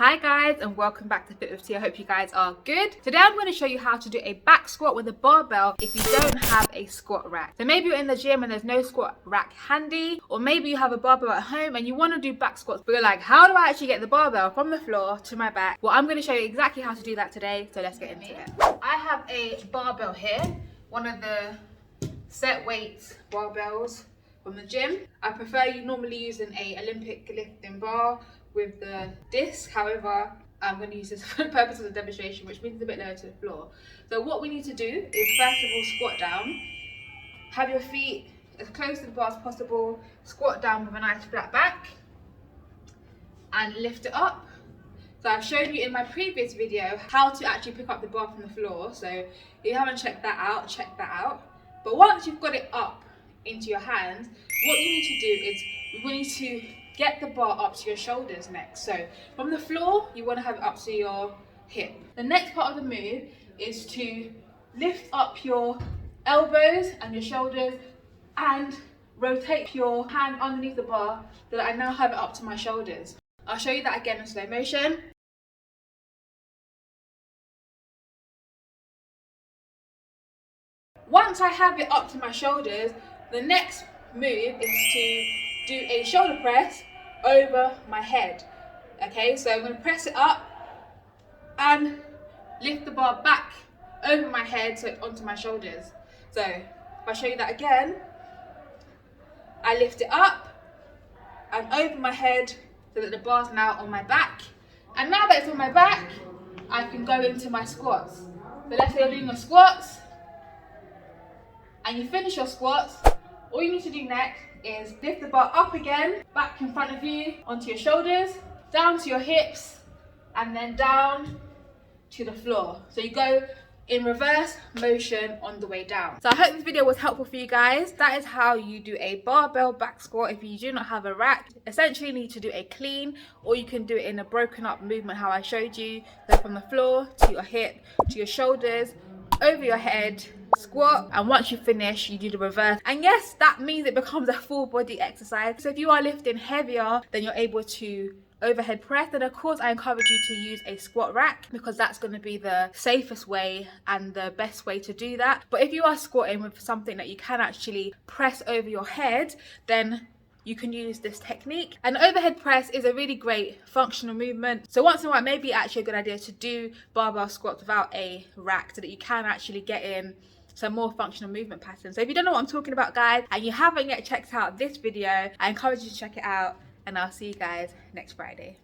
Hi guys, and welcome back to Fit with T. I hope you guys are good. Today I'm going to show you how to do a back squat with a barbell if you don't have a squat rack. So maybe you're in the gym and there's no squat rack handy, or maybe you have a barbell at home and you want to do back squats, but you're like, how do I actually get the barbell from the floor to my back? Well, I'm going to show you exactly how to do that today, so let's get into it. I have a barbell here, one of the set weights barbells from the gym. I prefer you normally using a Olympic lifting bar with the disc. However, I'm going to use this for the purpose of the demonstration, which means it's a bit lower to the floor. So what we need to do is first of all squat down, have your feet as close to the bar as possible, squat down with a nice flat back and lift it up. So I've shown you in my previous video how to actually pick up the bar from the floor, so if you haven't checked that out, check that out. But once you've got it up into your hands, what you need to do is we need to get the bar up to your shoulders next. So from the floor, you want to have it up to your hip. The next part of the move is to lift up your elbows and your shoulders and rotate your hand underneath the bar so that I now have it up to my shoulders. I'll show you that again in slow motion. Once I have it up to my shoulders, the next move is to do a shoulder press over my head. Okay, so I'm going to press it up and lift the bar back over my head so it's onto my shoulders. So if I show you that again, I lift it up and over my head so that the bar's now on my back. And now that it's on my back, I can go into my squats. So let's say you're doing your squats and you finish your squats. All you need to do next is lift the bar up again, back in front of you, onto your shoulders, down to your hips, and then down to the floor. So you go in reverse motion on the way down. So I hope this video was helpful for you guys. That is how you do a barbell back squat if you do not have a rack. Essentially you need to do a clean, or you can do it in a broken up movement how I showed you. So from the floor to your hip, to your shoulders, over your head, squat, and once you finish you do the reverse. And yes, that means it becomes a full body exercise. So if you are lifting heavier, then you're able to overhead press, then of course I encourage you to use a squat rack, because that's going to be the safest way and the best way to do that. But if you are squatting with something that you can actually press over your head, then you can use this technique. And overhead press is a really great functional movement. So once in a while, maybe actually a good idea to do barbell squats without a rack so that you can actually get in some more functional movement patterns. So if you don't know what I'm talking about, guys, and you haven't yet checked out this video, I encourage you to check it out, and I'll see you guys next Friday.